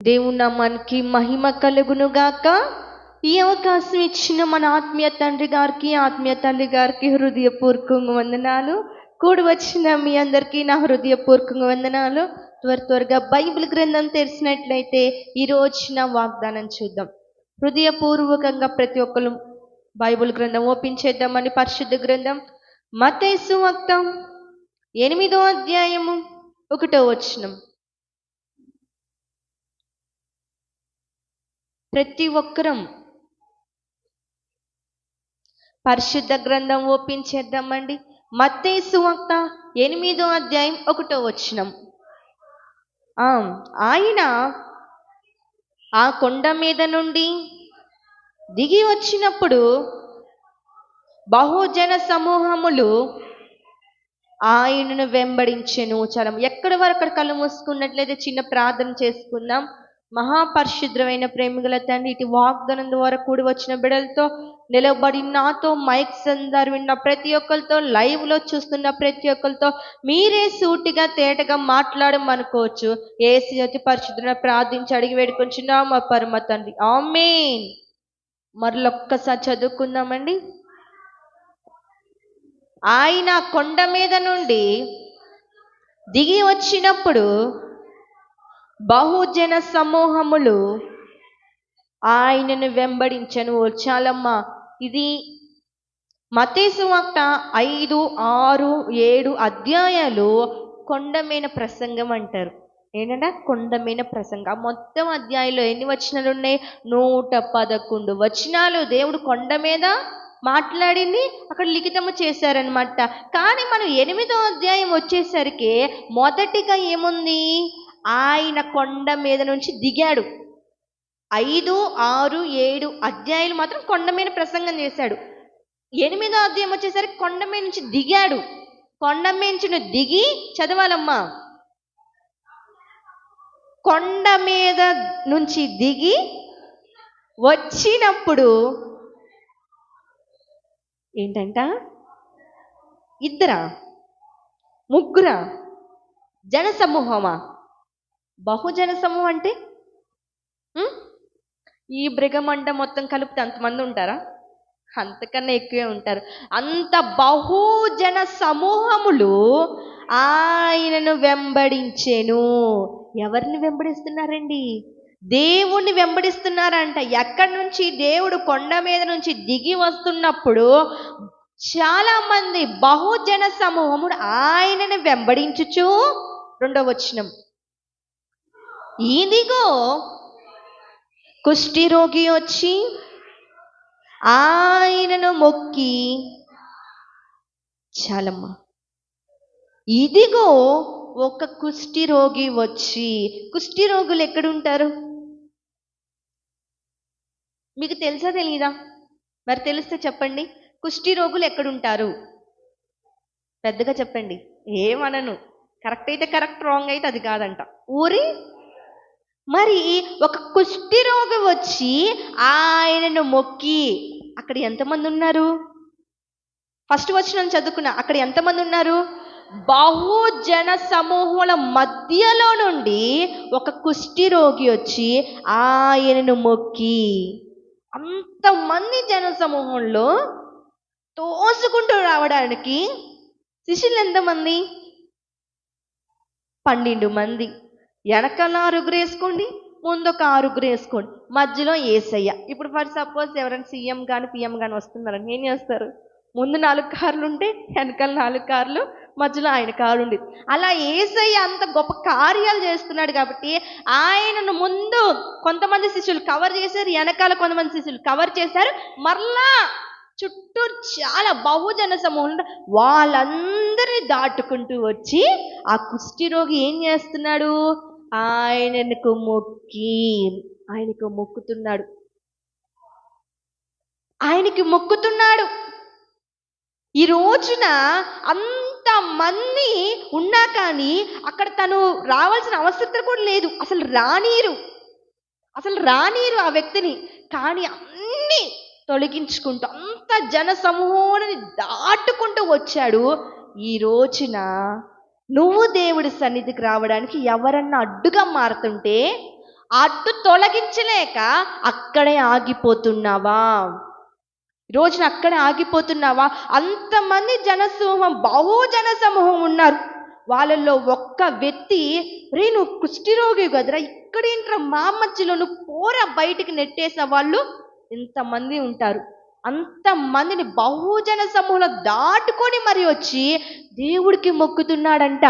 దేవుని నామానికి మహిమ కలుగును గాక. ఈ అవకాశం ఇచ్చిన మన ఆత్మీయ తండ్రి గారికి, ఆత్మీయ తల్లి గారికి హృదయపూర్వకంగా వందనాలు. కూడి వచ్చిన మీ అందరికీ నా హృదయపూర్వకంగా వందనాలు. త్వరగా బైబిల్ గ్రంథం తెరిచినట్లయితే ఈ రోజున వాగ్దానం చూద్దాం. హృదయపూర్వకంగా ప్రతి ఒక్కరు బైబిల్ గ్రంథం ఓపెన్ చేద్దామని. పరిశుద్ధ గ్రంథం మత్తయి సువార్త 8వ అధ్యాయము 1వ వచనం. ప్రతి ఒక్కరం పరిశుద్ధ గ్రంథం ఓపెన్ చేద్దామండి. మత్తయి సువార్త 8వ అధ్యాయం 1వ వచనం. ఆయన ఆ కొండ మీద నుండి దిగి వచ్చినప్పుడు బహుజన సమూహములు ఆయనను వెంబడించెను. చాలా ఎక్కడి వరకు అక్కడ కళ్ళు మూసుకున్నట్లయితే చిన్న ప్రార్థన చేసుకుందాం. మహాపరిశుద్రమైన ప్రేమిగల తండ్రి, ఇటు వాగ్దానం ద్వారా కూడి వచ్చిన బిడ్డలతో నిలబడి నాతో మైక్ సందర్ విన్న ప్రతి ఒక్కరితో, లైవ్ లో చూస్తున్న ప్రతి ఒక్కరితో మీరే సూటిగా తేటగా మాట్లాడమనుకోవచ్చు. ఏసు అతి పరిశుద్ధులను ప్రార్థించి అడిగి వేడుకొంచున్నాం మా పరమ తండ్రి, ఆమేన్. మరొక్కసారి చదువుకుందామండి. ఆయన కొండ మీద నుండి దిగి వచ్చినప్పుడు బహుజన సమూహములు ఆయనను వెంబడించెను. చాలమ్మా, ఇది మత్తయి సువార్త 5, 6, 7 అధ్యాయాలు కొండమైన ప్రసంగం అంటారు. ఏంటంటే కొండమైన ప్రసంగం. మొత్తం అధ్యాయంలో ఎన్ని వచనాలు ఉన్నాయి? 111 వచనాలు దేవుడు కొండ మీద మాట్లాడింది అక్కడ లిఖితము చేశారనమాట. కానీ మనం 8వ అధ్యాయం వచ్చేసరికి మొదటిగా ఏముంది? ఆయన కొండ మీద నుంచి దిగాడు. 5, 6, 7 అధ్యాయులు మాత్రం కొండ మీద ప్రసంగం చేశాడు. 8వ అధ్యాయం వచ్చేసరికి కొండ మీద నుంచి దిగాడు. కొండ మీద నుంచి దిగి చదవాలమ్మా. కొండ మీద నుంచి దిగి వచ్చినప్పుడు ఏంటంట? ఇద్దరా, ముగ్గురా, జన సమూహమా? బహుజన సమూహం అంటే ఈ బ్రిగమండ మొత్తం కలిపితే అంతమంది ఉంటారా? అంతకన్నా ఎక్కువే ఉంటారు. అంత బహుజన సమూహములు ఆయనను వెంబడించెను. ఎవరిని వెంబడిస్తున్నారండి? దేవుణ్ణి వెంబడిస్తున్నారంట. ఎక్కడి నుంచి? దేవుడు కొండ మీద నుంచి దిగి వస్తున్నప్పుడు చాలా మంది బహుజన సమూహముడు ఆయనను వెంబడించుచు. 2వ వచనం, ఇదిగో కుష్ఠిరోగి వచ్చి ఆయనను మొక్కి. చాలమ్మా, ఇదిగో ఒక కుష్ఠిరోగి వచ్చి. కుష్ఠిరోగులు ఎక్కడుంటారు? మీకు తెలుసా తెలీదా? మరి తెలిస్తే చెప్పండి. కుష్ఠిరోగులు ఎక్కడుంటారు? పెద్దగా చెప్పండి. ఏమనను. కరెక్ట్ అయితే కరెక్ట్, రాంగ్ అయితే అది కాదంట. ఊరి మరి ఒక కుష్ఠిరోగి వచ్చి ఆయనను మొక్కి. అక్కడ ఎంతమంది ఉన్నారు? ఫస్ట్ వచనం చదువుకున్నా. అక్కడ ఎంతమంది ఉన్నారు? బహుజన సమూహముల మధ్యలో నుండి ఒక కుష్ఠిరోగి వచ్చి ఆయనను మొక్కి. అంతమంది జన సమూహంలో తోసుకుంటూ రావడానికి శిష్యులు ఎంతమంది? 12 మంది. వెనకాల 6 వేసుకోండి, ముందొక 6 వేసుకోండి, మధ్యలో యేసయ్య. ఇప్పుడు ఫర్ సపోజ్ ఎవరైనా సీఎం కానీ పిఎం కానీ వస్తున్నారని ఏం చేస్తారు? ముందు 4 కార్లు ఉంటే వెనకాల 4 కార్లు, మధ్యలో ఆయన కారు ఉండేది. అలా యేసయ్య అంత గొప్ప కార్యాలు చేస్తున్నాడు కాబట్టి ఆయనను ముందు కొంతమంది శిష్యులు కవర్ చేశారు, వెనకాల కొంతమంది శిష్యులు కవర్ చేశారు. మరలా చుట్టూ చాలా బహుజన సమూహం, వాళ్ళందరినీ దాటుకుంటూ వచ్చి ఆ కుష్ఠిరోగి ఏం చేస్తున్నాడు? ఆయనకు మొక్కుతున్నాడు. ఆయనకి మొక్కుతున్నాడు. ఈ రోజున అంతమంది ఉన్నా కానీ అక్కడ తను రావాల్సిన అవసరం కూడా లేదు. అసలు రానీరు ఆ వ్యక్తిని. కానీ అన్ని తొలగించుకుంటూ అంత జన సమూహాన్ని దాటుకుంటూ వచ్చాడు. ఈ రోజున నువ్వు దేవుడి సన్నిధికి రావడానికి ఎవరన్నా అడ్డుగా మారుతుంటే అడ్డు తొలగించలేక అక్కడే ఆగిపోతున్నావా? రోజున అక్కడే ఆగిపోతున్నావా? అంతమంది జనసమూహం, బహుజన సమూహం ఉన్నారు. వాళ్ళల్లో ఒక్క వ్యక్తి, రే నువ్వు కుష్ఠిరోగి కదరా, ఇక్కడేంట్రా మా మధ్యలో, నువ్వు పోరా బయటికి నెట్టేసిన వాళ్ళు ఇంతమంది ఉంటారు. అంతమందిని బహుజన సమూహంలో దాటుకొని మరి వచ్చి దేవుడికి మొక్కుతున్నాడంట.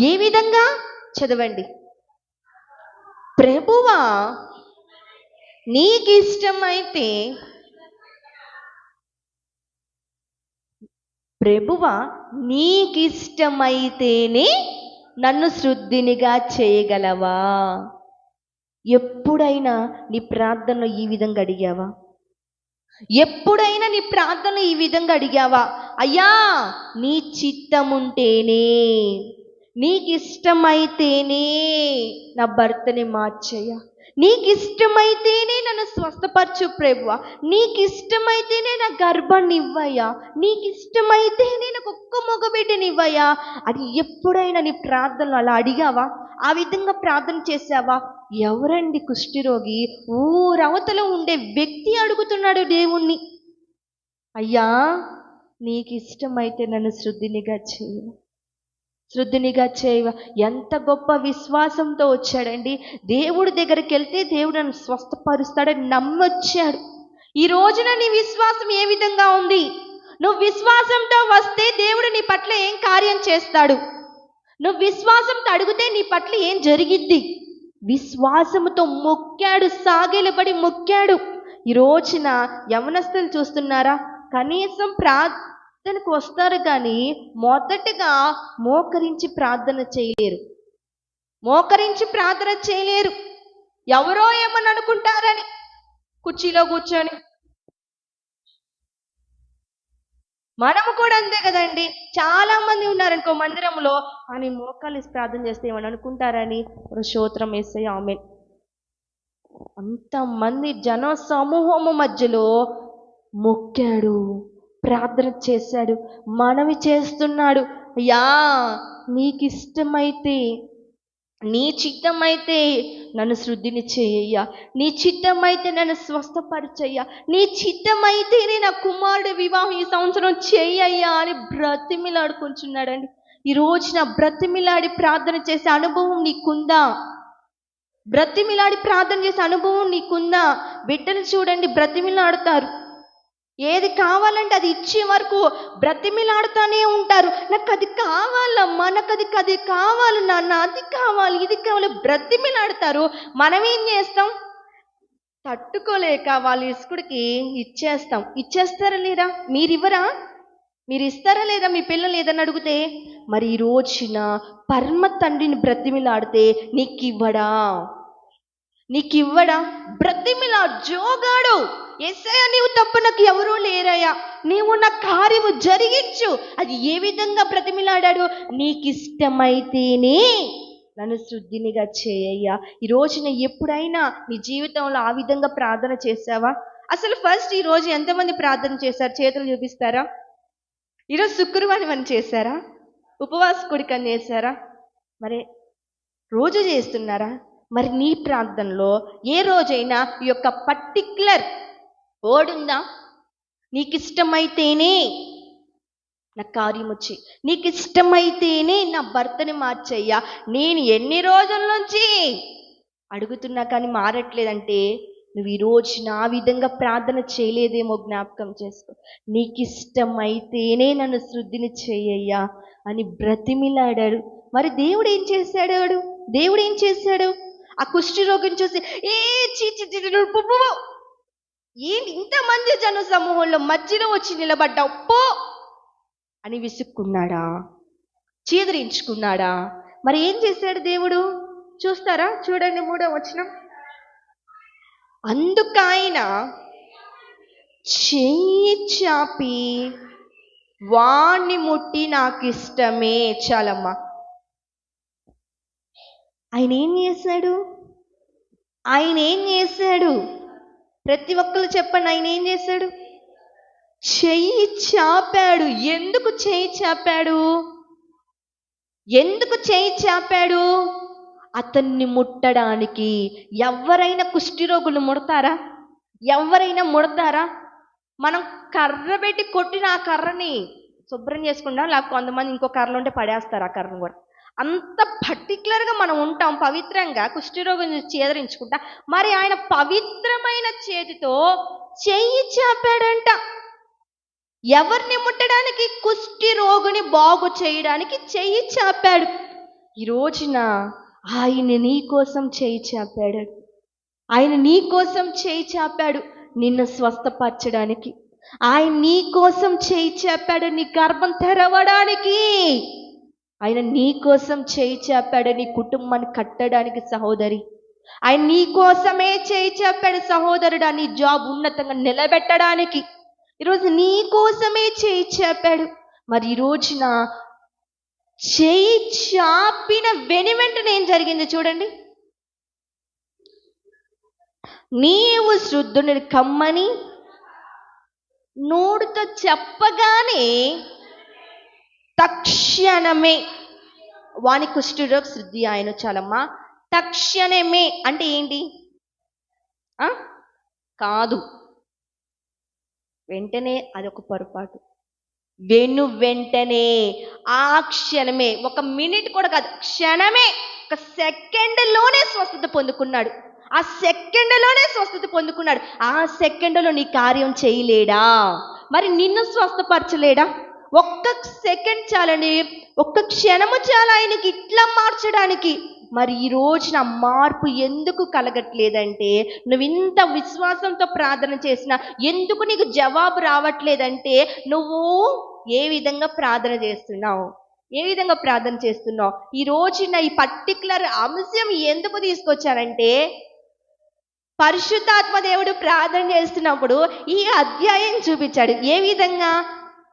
ఏ విధంగా? చదవండి. ప్రభువా నీకిష్టమైతే, ప్రభువా నీకిష్టమైతేనే నన్ను శుద్ధినిగా చేయగలవా? ఎప్పుడైనా నీ ప్రార్థనలో ఈ విధంగా అడిగావా? ఎప్పుడైనా నీ ప్రార్థనలో ఈ విధంగా అడిగావా? అయ్యా నీ చిత్తముంటేనే, నీకిష్టమైతేనే నా భర్తని మార్చయ్యా, నీకిష్టమైతేనే నన్ను స్వస్థపరచు ప్రభువా, నీకిష్టమైతేనే నా గర్భాన్ని ఇవ్వయ్యా, నీకిష్టమైతేనే నాకు ఒక్క మగబిడ్డని ఇవ్వయ్యా అని ఎప్పుడైనా నీ ప్రార్థనలు అలా అడిగావా? ఆ విధంగా ప్రార్థన చేసావా? ఎవరండి కుష్ఠిరోగి? ఊరవతలో ఉండే వ్యక్తి అడుగుతున్నాడు దేవుణ్ణి, అయ్యా నీకు ఇష్టమైతే నన్ను శుద్ధినిగా చేయవా, శుద్ధినిగా చేయవా. ఎంత గొప్ప విశ్వాసంతో వచ్చాడండి. దేవుడి దగ్గరికి వెళ్తే దేవుడు నన్ను స్వస్థపరుస్తాడని నమ్మొచ్చాడు. ఈ రోజున నీ విశ్వాసం ఏ విధంగా ఉంది? నువ్వు విశ్వాసంతో వస్తే దేవుడు నీ పట్ల ఏం కార్యం చేస్తాడు? నువ్వు విశ్వాసంతో అడిగితే నీ పట్ల ఏం జరిగిద్ది? విశ్వాసంతో మొక్కాడు, సాగిలపడి మొక్కాడు. ఈ రోజున యవనస్తులు చూస్తున్నారా, కనీసం ప్రార్థనకు వస్తారు కానీ మొదటగా మోకరించి ప్రార్థన చేయలేరు, మోకరించి ప్రార్థన చేయలేరు. ఎవరో ఏమని అనుకుంటారని కుర్చీలో కూర్చొని. మనము కూడా అంతే కదండి. చాలా మంది ఉన్నారనుకో మందిరంలో, అని మోకాలు ప్రార్థన చేస్తే ఏమని అనుకుంటారని స్తోత్రం యేసయ్యా ఆమేన్. అంతమంది జన సమూహము మధ్యలో మొక్కాడు, ప్రార్థన చేశాడు, మనవి చేస్తున్నాడు. అయ్యా నీకు ఇష్టమైతే, నీ చిత్తమైతే నన్ను శుద్ధిని చేయయ్యా, నీ చిత్తమైతే నన్ను స్వస్థపరచయ్యా, నీ చిత్తమైతేనే నా కుమారుడు వివాహం ఈ సంవత్సరం చేయయ్యా అని బ్రతిమిలాడుకుంటున్నాడండి. ఈ రోజున బ్రతిమిలాడి ప్రార్థన చేసే అనుభవం నీకుందా? బ్రతిమిలాడి ప్రార్థన చేసే అనుభవం నీకుందా? బిడ్డలు చూడండి, బ్రతిమిలాడుతారు. ఏది కావాలంటే అది ఇచ్చే వరకు బ్రతిమిలాడుతూనే ఉంటారు. నాకు అది కావాలమ్మా, నాకు అది కావాలి నాన్న, అది కావాలి, ఇది కావాలి, బ్రతిమిలాడతారు. మనం ఏం చేస్తాం? తట్టుకోలేక వాళ్ళ ఇసుకుడికి ఇచ్చేస్తాం. ఇచ్చేస్తారా లేదా? మీరు ఇవ్వరా? మీరు ఇస్తారా లేదా? మీ పిల్లలు ఏదన్నా అడిగితే మరి ఈ రోజున పరమ తండ్రిని బ్రతిమిలాడితే నీకు ఇవ్వడా? నీకు ఇవ్వడా? బ్రతిమిలా జోగాడు, యేసయ్యా నీవు తప్ప నాకు ఎవరూ లేరయ్యా, నీవు నా కార్యము జరిగించు. అది ఏ విధంగా బ్రతిమిలాడాడు? నీకు ఇష్టమైతేనే నన్ను శుద్ధినిగా చేయయ్యా. ఈ రోజున ఎప్పుడైనా నీ జీవితంలో ఆ విధంగా ప్రార్థన చేసావా? అసలు ఫస్ట్ ఈ రోజు ఎంతమంది ప్రార్థన చేశారు? చేతులు చూపిస్తారా? ఈరోజు శుక్రవారం అని చేశారా? ఉపవాస కూడికని చేశారా? మరి రోజు చేస్తున్నారా? మరి నీ ప్రార్థనలో ఏ రోజైనా ఈ యొక్క పర్టిక్యులర్ వర్డ్ ఉందా? నీకు ఇష్టమైతేనే నా కార్యం వచ్చి, నీకు ఇష్టమైతేనే నా భర్తని మార్చయ్యా. నేను ఎన్ని రోజుల నుంచి అడుగుతున్నా కానీ మారట్లేదంటే నువ్వు ఈ రోజు నా విధంగా ప్రార్థన చేయలేదేమో జ్ఞాపకం చేసుకో. నీకు ఇష్టమైతేనే నన్ను శుద్ధిని చేయయ్యా అని బ్రతిమిలాడాడు. మరి దేవుడు ఏం చేశాడు? దేవుడు ఏం చేశాడు? ఆ కుష్టి రోగిని చూసి ఏంటి ఇంతమంది జన సమూహంలో మధ్యలో వచ్చి నిలబడ్డావు పో అని విసుక్కున్నాడా? చీదరించుకున్నాడా? మరి ఏం చేశాడు దేవుడు? చూస్తారా? చూడండి 3వ వచనం. అందుకైన చెయ్యి చాపి వాణ్ణి ముట్టి నాకు ఇష్టమే. చాలమ్మా. ఆయన ఏం చేశాడు? ఆయన ఏం చేశాడు? ప్రతి ఒక్కరు చెప్పండి, ఆయన ఏం చేశాడు? చెయ్యి చాపాడు. ఎందుకు చెయ్యి చాపాడు? ఎందుకు చెయ్యి చాపాడు? అతన్ని ముట్టడానికి. ఎవరైనా కుష్ఠిరోగులు ముడతారా? ఎవరైనా ముడతారా? మనం కర్ర పెట్టి కొట్టిన ఆ కర్రని శుభ్రం చేసుకుంటాం, లేకపోతే కొంతమంది ఇంకో కర్రలు ఉంటే పడేస్తారు ఆ కర్రను కూడా. అంత పర్టికులర్గా మనం ఉంటాం పవిత్రంగా, కుష్ఠరోగిని చేదరించుకుంటా. మరి ఆయన పవిత్రమైన చేతితో చెయ్యి చాపాడంట. ఎవరిని ముట్టడానికి? కుష్టి రోగుని బాగు చేయడానికి చెయ్యి చాపాడు. ఈ రోజున ఆయన నీ కోసం చెయ్యి చాపాడు. ఆయన నీ కోసం చెయ్యి చాపాడు నిన్ను స్వస్థపరచడానికి. ఆయన నీ కోసం చెయ్యి చాపాడు నీ గర్భం తెరవడానికి. ఆయన నీ కోసం చెయ్యి చాపాడు నీ కుటుంబాన్ని కట్టడానికి సహోదరి. ఆయన నీ కోసమే చెయ్యి చాపాడు సహోదరుడా, నీ జాబ్ ఉన్నతంగా నిలబెట్టడానికి. ఈరోజు నీ కోసమే చెయ్యి చాపాడు. మరి ఈ రోజున చెయ్యి చాపిన వెంటనే ఏం జరిగింది చూడండి. నీవు శుద్ధుని కమ్మని నోడుతో చెప్పగానే తక్షణమే వాని కుష్ఠరోగ శుద్ధి ఆయన. చాలమ్మా, తక్షణమే అంటే ఏంటి? కాదు, వెంటనే అదొక పొరపాటు. వెంటనే, ఆ క్షణమే, ఒక మినిట్ కూడా కాదు, క్షణమే, ఒక సెకండ్లోనే స్వస్థత పొందుకున్నాడు. ఆ సెకండ్లోనే స్వస్థత పొందుకున్నాడు. ఆ సెకండ్లో నీ కార్యం చేయలేడా? మరి నిన్ను స్వస్థపరచలేడా? ఒక్క సెకండ్ చాలండి, ఒక్క క్షణము చాలా ఆయనకి ఇట్లా మార్చడానికి. మరి ఈ రోజున మార్పు ఎందుకు కలగట్లేదంటే, నువ్వు ఇంత విశ్వాసంతో ప్రార్థన చేసినా ఎందుకు నీకు జవాబు రావట్లేదంటే, నువ్వు ఏ విధంగా ప్రార్థన చేస్తున్నావు, ఏ విధంగా ప్రార్థన చేస్తున్నావు. ఈ రోజున ఈ పర్టికులర్ అంశం ఎందుకు తీసుకొచ్చానంటే, పరిశుద్ధాత్మ దేవుడు ప్రార్థన చేస్తున్నప్పుడు ఈ అధ్యాయం చూపించాడు. ఏ విధంగా?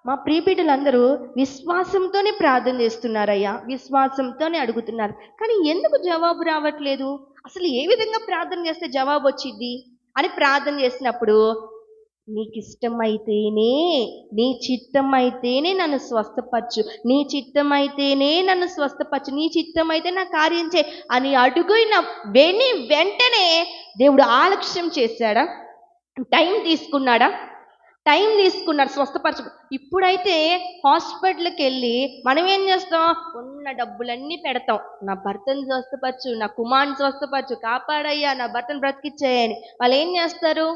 మా ప్రియబిడ్డలందరూ విశ్వాసంతోనే ప్రార్థన చేస్తున్నారయ్యా, విశ్వాసంతోనే అడుగుతున్నారు, కానీ ఎందుకు జవాబు రావట్లేదు? అసలు ఏ విధంగా ప్రార్థన చేస్తే జవాబు వచ్చింది అని ప్రార్థన చేసినప్పుడు, నీకు ఇష్టమైతేనే, నీ చిత్తం అయితేనే నన్ను స్వస్థపరచు, నీ చిత్తం అయితేనే నన్ను స్వస్థపరచు, నీ చిత్తం అయితే నా కార్యం చేయి అని అడుగున వెంటనే దేవుడు ఆలక్ష్యం చేశాడా? టైం తీసుకున్నాడా? టైం తీసుకున్నాడు స్వస్థపరచు. ఇప్పుడైతే హాస్పిటల్కి వెళ్ళి మనం ఏం చేస్తాం? ఉన్న డబ్బులన్నీ పెడతాం, నా భర్తను స్వస్థపరచు, నా కుమారుని స్వస్థపరచు, కాపాడయ్యా, నా భర్తను బ్రతికిచ్చాయని. వాళ్ళు ఏం చేస్తారు?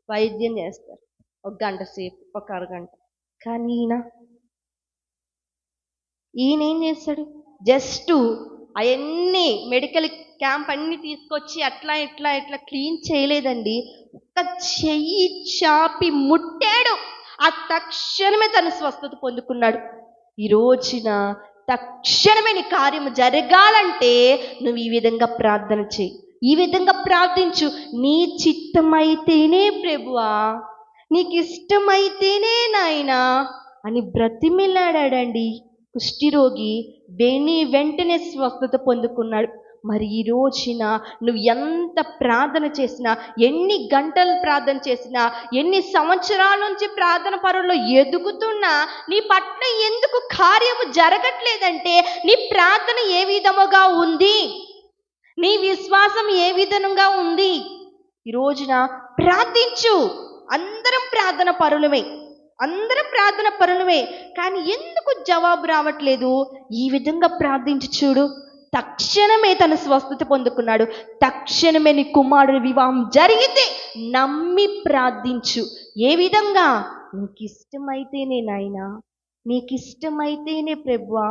వైద్యం చేస్తారు, ఒక గంట సేపు, ఒక అరగంట. కానీ ఈయన ఏం చేస్తాడు? జస్ట్ అవన్నీ మెడికల్ క్యాంప్ అన్ని తీసుకొచ్చి అట్లా ఇట్లా ఇట్లా క్లీన్ చేయలేదండి. ఒక్క చెయ్యి చాపి ముట్టాడు, ఆ తక్షణమే తన స్వస్థత పొందుకున్నాడు. ఈ రోజున తక్షణమే నీ కార్యం జరగాలంటే నువ్వు ఈ విధంగా ప్రార్థన చేయి, ఈ విధంగా ప్రార్థించు. నీ చిత్తమైతేనే ప్రభువా, నీకు ఇష్టమైతేనే నాయనా అని బ్రతిమిలాడాడండి కుష్ఠిరోగి. వెంటనే స్వస్థత పొందుకున్నాడు. మరి ఈ రోజున నువ్వు ఎంత ప్రార్థన చేసినా, ఎన్ని గంటలు ప్రార్థన చేసినా, ఎన్ని సంవత్సరాల నుంచి ప్రార్థన పరుల్లో ఎదుగుతున్నా నీ పట్ల ఎందుకు కార్యము జరగట్లేదంటే, నీ ప్రార్థన ఏ విధముగా ఉంది, నీ విశ్వాసం ఏ విధంగా ఉంది? ఈ రోజున ప్రార్థించు. అందరం ప్రార్థన పరులమే, కానీ ఎందుకు జవాబు రావట్లేదు? ఈ విధంగా ప్రార్థించి చూడు, తక్షణమే తన స్వస్థత పొందుకున్నాడు. తక్షణమే నీ కుమారుడి వివాహం జరిగితే నమ్మి ప్రార్థించు. ఏ విధంగా? నీకు ఇష్టమైతేనే నాయనా, నీకు ఇష్టమైతేనే ప్రభువా.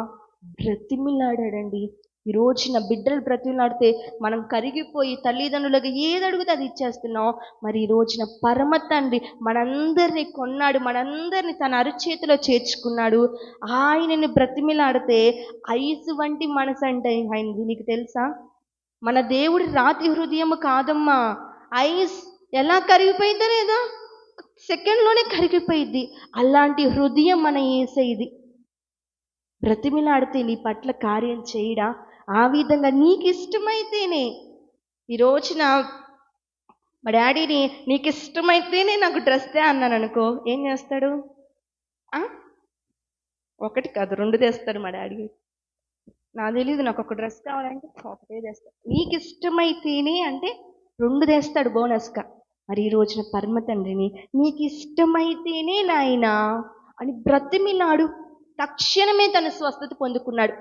బ్రతిమిలాడాడండి. ఈ రోజున బిడ్డలు బ్రతిమిలాడితే మనం కరిగిపోయి తల్లిదండ్రులకు ఏది అడిగితే అది ఇచ్చేస్తున్నాం. మరి ఈ రోజున పరమ తండ్రి మనందరినీ కొన్నాడు, మనందరినీ తన అరచేతిలో చేర్చుకున్నాడు. ఆయనని బ్రతిమిలాడితే ఐసు వంటి మనసు అంటే ఆయనది. నీకు తెలుసా? మన దేవుడి రాతి హృదయం కాదమ్మా. ఐస్ ఎలా కరిగిపోయిందో లేదా, సెకండ్లోనే కరిగిపోయింది. అలాంటి హృదయం మన యేసయ్యది. బ్రతిమిలాడితే నీ పట్ల కార్యం చేయడా? ఆ విధంగా నీకు ఇష్టమైతేనే. ఈ రోజున మా డాడీని నీకు ఇష్టమైతేనే నాకు డ్రెస్ తే అన్నాను అనుకో, ఏం చేస్తాడు? ఒకటి కాదు, 2 తెస్తాడు మా డాడీ. నాకు తెలియదు, నాకు ఒక డ్రెస్ కావాలంటే ఒకటే తెస్తాడు. నీకు ఇష్టమైతేనే అంటే 2 తెస్తాడు బోనస్గా. మరి ఈ రోజున పరమ తండ్రిని నీకు ఇష్టమైతేనే నాయనా అని బ్రతిమిలాడు. తక్షణమే తన స్వస్థత పొందుకున్నాడు.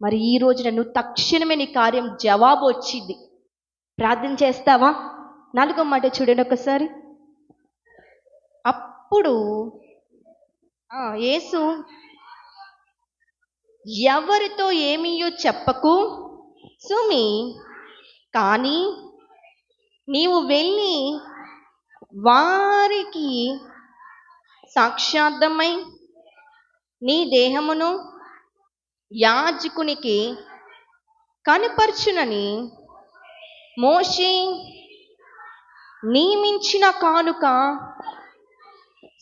మరి ఈ రోజున నువ్వు తక్షణమే నీ కార్యం జవాబు వచ్చింది. ప్రార్థన చేస్తావా? 4వ మాట చూడండి ఒకసారి. అప్పుడు యేసు, ఎవరితో ఏమీయో చెప్పకు సుమి, కానీ నీవు వెళ్ళి వారికి సాక్షార్థమై నీ దేహమును యాజకునికి కనుపరచునని మోషే నియమించిన కానుక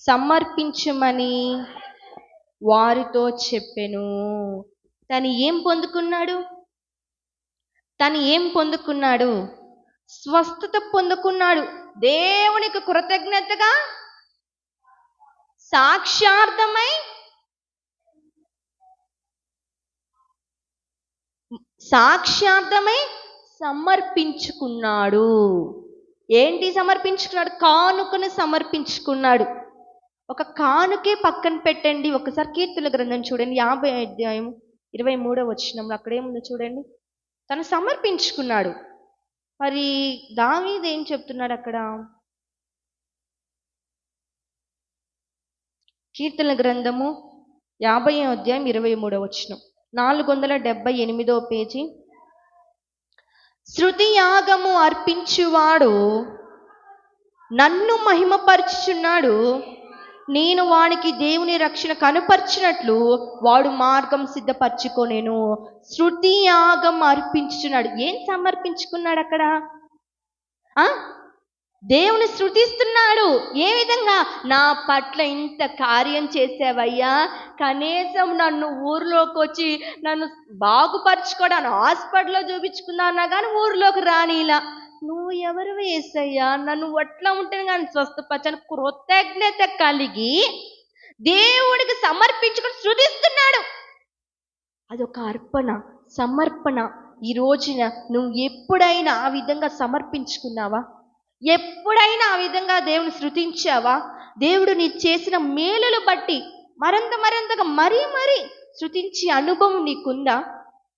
సమర్పించమని వారితో చెప్పెను. తను ఏం పొందుకున్నాడు? స్వస్థత పొందుకున్నాడు. దేవునికి కృతజ్ఞతగా సాక్షార్థమై సమర్పించుకున్నాడు. ఏంటి సమర్పించుకున్నాడు? కానుకను సమర్పించుకున్నాడు. ఒక కానుకే పక్కన పెట్టండి. ఒకసారి కీర్తనల గ్రంథం చూడండి, 50వ అధ్యాయం 23వ వచనంలో అక్కడేముందో చూడండి. తను సమర్పించుకున్నాడు. మరి దావీదు ఏం చెప్తున్నాడు అక్కడ? కీర్తనల గ్రంథము 50వ అధ్యాయం 23వ వచనం, 478వ పేజీ. శృతి యాగము అర్పించువాడు నన్ను మహిమపరచుచున్నాడు, నేను వానికి దేవుని రక్షణ కనుపర్చినట్లు వాడు మార్గం సిద్ధపరచుకొనేను. శృతి యాగం అర్పించుచున్నాడు. ఏం సమర్పించుకున్నాడు అక్కడ? దేవుని శృతిస్తున్నాడు. ఏ విధంగా? నా పట్ల ఇంత కార్యం చేసావయ్యా, కనీసం నన్ను ఊర్లోకి వచ్చి నన్ను బాగుపరచుకోవడానికి హాస్పిటల్లో చూపించుకున్నా కానీ ఊర్లోకి రానిలా. నువ్వు ఎవరు యేసయ్యా, నన్ను అట్లా ఉంటేనే కానీ స్వస్థపరచని కృతజ్ఞత కలిగి దేవుడికి సమర్పించుకొని శృతిస్తున్నాడు. అదొక అర్పణ, సమర్పణ. ఈ రోజున నువ్వు ఎప్పుడైనా ఆ విధంగా సమర్పించుకున్నావా? ఎప్పుడైనా ఆ విధంగా దేవుని శృతించావా? దేవుడు నీ చేసిన మేలులు బట్టి మరింతగా మరీ శృతించే అనుభవం నీకుందా?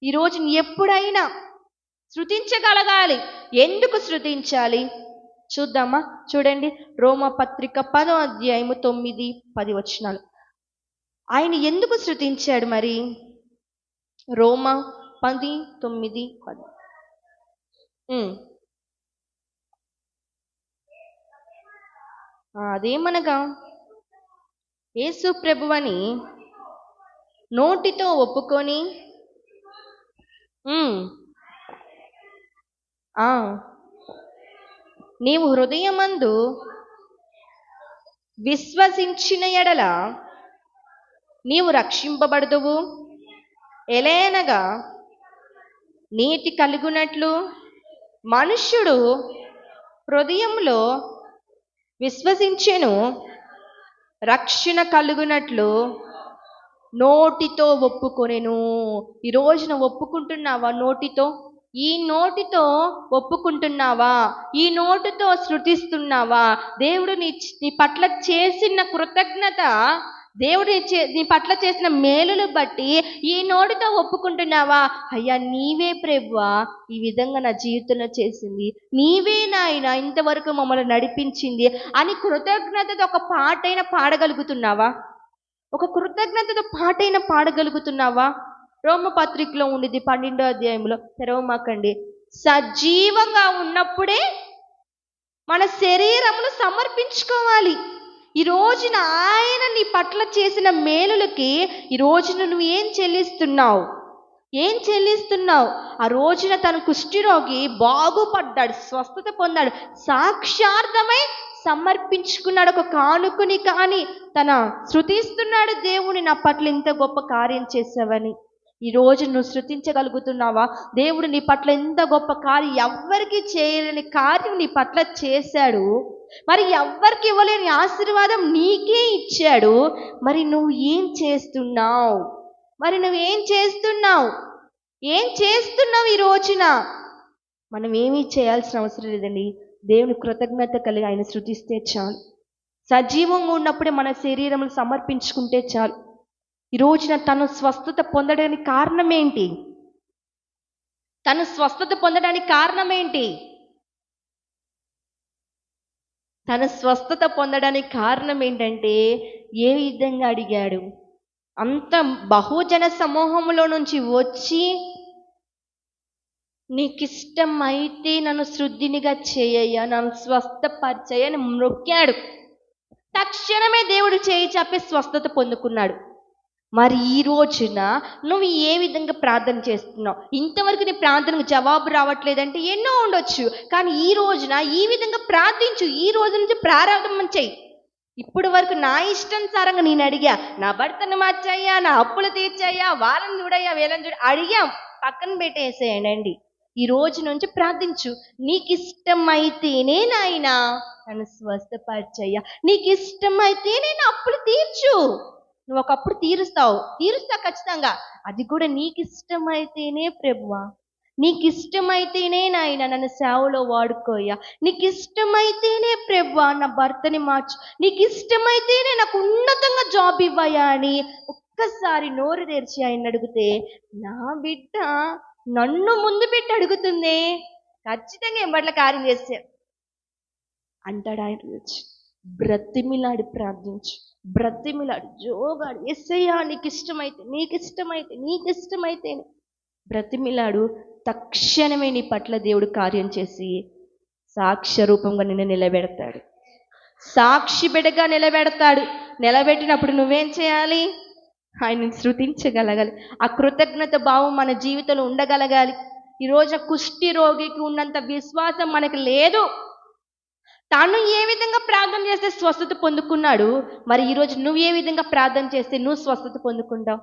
ఈరోజు ఎప్పుడైనా శృతించగలగాలి. ఎందుకు శృతించాలి చూద్దామా? చూడండి, రోమపత్రిక 10వ అధ్యాయము 9, 10 వచనాలు. ఆయన ఎందుకు శృతించాడు మరి? రోమా 10, 9, 10. అదేమనగా, యేసు ప్రభువని నోటితో ఒప్పుకొని నీవు హృదయమందు విశ్వసించిన ఎడల నీవు రక్షింపబడుదువు. ఎలయనగా నీతి కలుగునట్లు మనుష్యుడు హృదయంలో విశ్వసించెను, రక్షణ కలుగునట్లు నోటితో ఒప్పుకొనెను. ఈ రోజున ఒప్పుకుంటున్నావా? నోటితో, ఈ నోటితో ఒప్పుకుంటున్నావా? ఈ నోటితో శృతిస్తున్నావా? దేవుడు నీ పట్ల చేసిన కృతజ్ఞత, దేవుడు నీ పట్ల చేసిన మేలులు బట్టి ఈ నోటితో ఒప్పుకుంటున్నావా? అయ్యా, నీవే ప్రభువా ఈ విధంగా నా జీవితంలో చేసింది, నీవే నాయన ఇంతవరకు మమ్మల్ని నడిపించింది అని కృతజ్ఞతతో ఒక పాటైనా పాడగలుగుతున్నావా? ఒక కృతజ్ఞతతో పాటైనా పాడగలుగుతున్నావా? రోమపత్రికలో ఉండేది 12వ అధ్యాయంలో, తెరవమాకండి. సజీవంగా ఉన్నప్పుడే మన శరీరమును సమర్పించుకోవాలి. ఈ రోజున ఆయన నీ పట్ల చేసిన మేలులకి ఈ రోజున నువ్వు ఏం చెల్లిస్తున్నావు? ఆ రోజున తన కుష్ఠరోగి బాగుపడ్డాడు, స్వస్థత పొందాడు, సాక్షార్థమై సమర్పించుకున్నాడు ఒక కానుకని. కానీ తన శృతిస్తున్నాడు దేవుని, నా పట్ల ఇంత గొప్ప కార్యం చేసావని. ఈ రోజు నువ్వు శృతించగలుగుతున్నావా? దేవుడు నీ పట్ల ఎంత గొప్ప కార్యం, ఎవ్వరికి చేయలేని కార్యం నీ పట్ల చేశాడు. మరి ఎవ్వరికి ఇవ్వలేని ఆశీర్వాదం నీకే ఇచ్చాడు. మరి నువ్వేం చేస్తున్నావు? ఏం చేస్తున్నావు ఈ రోజున? మనం ఏమీ చేయాల్సిన అవసరం లేదండి. దేవుని కృతజ్ఞత కలిగి ఆయన స్తుతిస్తే చాలు. సజీవంగా ఉన్నప్పుడే మన శరీరములు సమర్పించుకుంటే చాలు. ఈ రోజున తను స్వస్థత పొందడానికి కారణం ఏంటి? తను స్వస్థత పొందడానికి కారణం ఏంటి? తన స్వస్థత పొందడానికి కారణం ఏంటంటే ఏ విధంగా అడిగాడు? అంత బహుజన సమూహంలో నుంచి వచ్చి, నీకిష్టం అయితే నన్ను శుద్ధినిగా చేయయ్యా, నన్ను స్వస్థపరిచయ్య అని మొక్కాడు. తక్షణమే దేవుడు చేయి చాపి స్వస్థత పొందుకున్నాడు. మరి ఈ రోజున నువ్వు ఏ విధంగా ప్రార్థన చేస్తున్నావు? ఇంతవరకు నీ ప్రార్థనకు జవాబు రావట్లేదంటే ఎన్నో ఉండొచ్చు, కానీ ఈ రోజున ఈ విధంగా ప్రార్థించు. ఈ రోజు నుంచి ప్రారంభం చెయ్యి. ఇప్పుడు వరకు నా ఇష్టానుసారంగా నేను అడిగా, నా భర్తను మార్చయ్యా, నా అప్పులు తీర్చయ్యా, వాళ్ళని చూడయ్యా, వీళ్ళని చూడ అడిగాం, పక్కన పెట్టేసేయండి. ఈ రోజు నుంచి ప్రార్థించు. నీకు ఇష్టమైతేనే నాయనా నన్ను స్వస్థపరిచయ్యా, నీకు ఇష్టమైతేనే నా అప్పులు తీర్చు. నువ్వు ఒకప్పుడు తీరుస్తావు ఖచ్చితంగా. అది కూడా నీకు ఇష్టమైతేనే ప్రభువా, నీకు ఇష్టమైతేనే నాయన నన్ను సేవలో వాడుకోయ్యా, నీకు ఇష్టమైతేనే ప్రభువా నా భర్తని మార్చు, నీకు ఇష్టమైతేనే నాకు ఉన్నతంగా జాబ్ ఇవ్వయా అని ఒక్కసారి నోరు తెరిచి ఆయన అడిగితే, నా బిడ్డ నన్ను ముందు పెట్టి అడుగుతుందే, ఖచ్చితంగా ఎంబట్ల కార్యం చేస్తే అంటాడు ఆయన వచ్చి. బ్రతిమిలాడి ప్రార్థించు, బ్రతిమిలాడు, జోగాడు, ఎస్సయ్యా నీకు ఇష్టమైతే బ్రతిమిలాడు. తక్షణమే నీ పట్ల దేవుడు కార్యం చేసి సాక్ష్య రూపంగా నిన్ను నిలబెడతాడు. సాక్షి బిడ్డగా నిలబెడతాడు. నిలబెట్టినప్పుడు నువ్వేం చేయాలి? ఆయనను స్తుతించగలగాలి. ఆ కృతజ్ఞత భావం మన జీవితంలో ఉండగలగాలి. ఈరోజు కుష్టి రోగికి ఉన్నంత విశ్వాసం మనకు లేదు. తాను ఏ విధంగా ప్రార్థన చేస్తే స్వస్థత పొందుకున్నాడు, మరి ఈరోజు నువ్వు ఏ విధంగా ప్రార్థన చేస్తే నువ్వు స్వస్థత పొందుకుంటావు?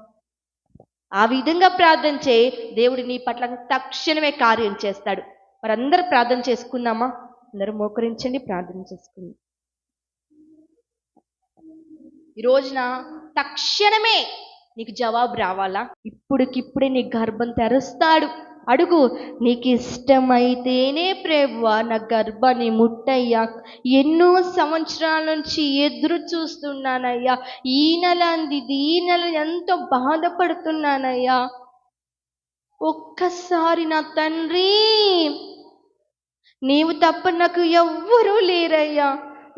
ఆ విధంగా ప్రార్థన చేయి, దేవుడు నీ పట్ల తక్షణమే కార్యం చేస్తాడు. మరి అందరూ ప్రార్థన చేసుకుందామా? అందరూ మోకరించండి, ప్రార్థన చేసుకుందాం. ఈ రోజున తక్షణమే నీకు జవాబు రావాలా? ఇప్పుడికిప్పుడే నీ గర్భం తెరుస్తాడు. అడుగు, నీకు ఇష్టమైతేనే ప్రభువా నా గర్భాన్ని ముట్టయ్యా, ఎన్నో సంవత్సరాల నుంచి ఎదురు చూస్తున్నానయ్యా, ఈ నెల ఎంతో బాధపడుతున్నానయ్యా, ఒక్కసారి నా తండ్రి, నీవు తప్ప నాకు ఎవ్వరూ లేరయ్యా,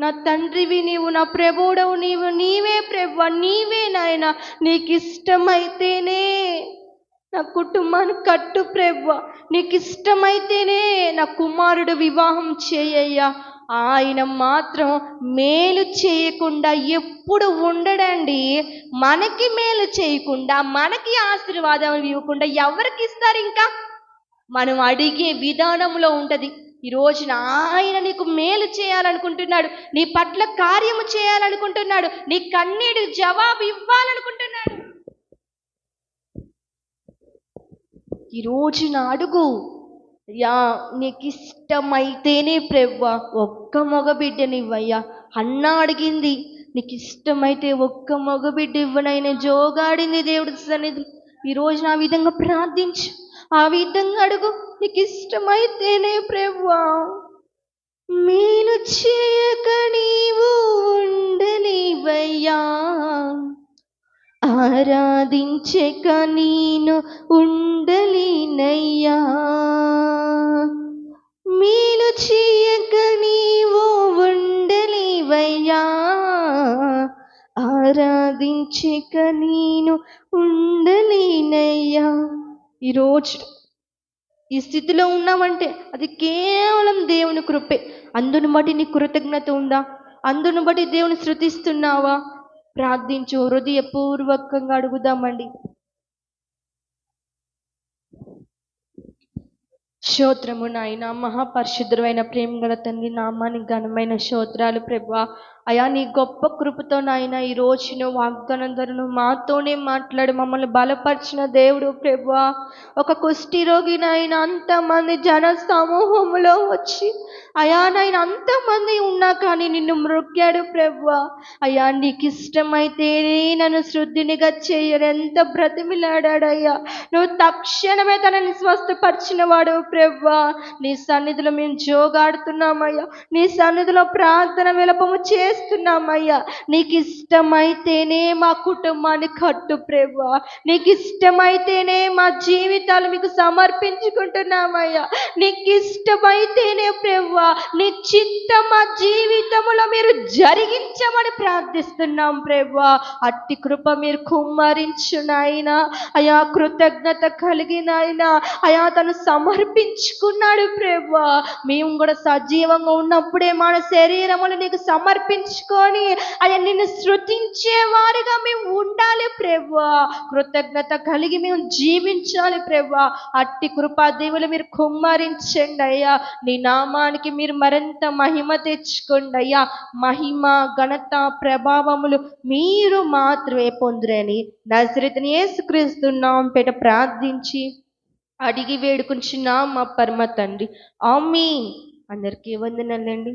నా తండ్రివి నీవు, నా ప్రభువుడవు నీవు, నీవే ప్రభువా, నీవే నాయనా, నీకు ఇష్టమైతేనే నా కుటుంబాన్ని కట్టు ప్రభువా, నీకు ఇష్టమైతేనే నా కుమారుడు వివాహం చేయయ్యా. ఆయన మాత్రం మేలు చేయకుండా ఎప్పుడు ఉండడండి. మనకి మేలు చేయకుండా, మనకి ఆశీర్వాదం ఇవ్వకుండా ఎవరికి ఇస్తారు? ఇంకా మనం అడిగే విధానంలో ఉంటుంది. ఈ రోజున ఆయన నీకు మేలు చేయాలనుకుంటున్నాడు, నీ పట్ల కార్యము చేయాలనుకుంటున్నాడు, నీ కన్నీటి జవాబు ఇవ్వాలనుకుంటున్నాడు. ఈ రోజున అడుగు, యా నీకు ఇష్టమైతేనే ప్రభువా ఒక్క మగబిడ్డనివ్వయ్యా. అన్న అడిగింది, నీకు ఇష్టమైతే ఒక్క మగబిడ్డ ఇవ్వనైనా జోగాడింది దేవుడి సన్నిధి. ఈ రోజున ఆ విధంగా ప్రార్థించు, ఆ విధంగా అడుగు. నీకు ఇష్టమైతేనే ప్రభువా, మేలు చేయక నీవు ఉండలేవయ్యా, ఆరాధించక నేను ఉండలేనయ్యా, మేలు చేయక నీవు ఉండలేవయ్యా, ఆరాధించక నేను ఉండలేనయ్యా. ఈరోజు ఈ స్థితిలో ఉన్నామంటే అది కేవలం దేవుని కృపే. అందును బట్టి నీ కృతజ్ఞత ఉందా? అందును బట్టి దేవుని స్తుతిస్తున్నావా? ప్రార్థించు, హృదయపూర్వకంగా అడుగుదామండి. స్తోత్రము నాయన, మహాపరిశుద్ధుడైన ప్రేమ గల తండ్రి, నామానికి ఘనమైన స్తోత్రాలు ప్రభువా. అయా నీ గొప్ప కృపతో నాయన ఈ రోజున వాగ్దానం ధరను మాతోనే మాట్లాడి మమ్మల్ని బలపరిచిన దేవుడు ప్రభువా. ఒక కుష్టి రోగి నాయన అంతమంది జన సమూహంలో వచ్చి అయా నాయన అంతమంది ఉన్నా కానీ నిన్ను మ్రొక్కాడు ప్రభువా. అయ్యా నీకు ఇష్టమైతే నన్ను శుద్ధినిగా చేయరు ఎంత బ్రతిమిలాడాడయ్యా. నువ్వు తక్షణమే తనని స్వస్థపరిచిన వాడు ప్రభువా. నీ సన్నిధిలో మేము జోగాడుతున్నామయ్యా, నీ సన్నిధిలో ప్రార్థన విలపము చేస్తున్నామయ్యా. నీకు ఇష్టమైతేనే మా కుటుంబాన్ని కట్టు ప్రభువా, నీకు ఇష్టమైతేనే మా జీవితాలు మీకు సమర్పించుకుంటున్నామయ్యా. నీకు ఇష్టమైతేనే ప్రభువా నీ చిత్తం మా జీవితంలో మీరు జరిగించమని ప్రార్థిస్తున్నాం ప్రభువా. అట్టి కృప మీరు కుమ్మరించు నాయన. అయా కృతజ్ఞత కలిగిన ఆయన అయా తను సమర్పించుకున్నాడు ప్రభువా. మేము కూడా సజీవంగా ఉన్నప్పుడే మన శరీరములు నీకు సమర్పించుకొని అయ్యా నిన్ను శృతించే వారిగా మేము ఉండాలి ప్రభువా. కృతజ్ఞత కలిగి మేము జీవించాలి ప్రభువా. అట్టి కృపా దేవులు మీరు కుమ్మరించండి అయ్యా. నీ నామానికి మీరు మరింత మహిమ తెచ్చుకోండి అయ్యా. మహిమ ఘనత ప్రభావములు మీరు మాత్రమే పొందురని నజరేతుని యేసుక్రీస్తు నామమున పేట ప్రార్థించి అడిగి వేడుకుంటున్నాం మా పరమ తండ్రి, ఆమేన్. అందరికీ వందనాలండి.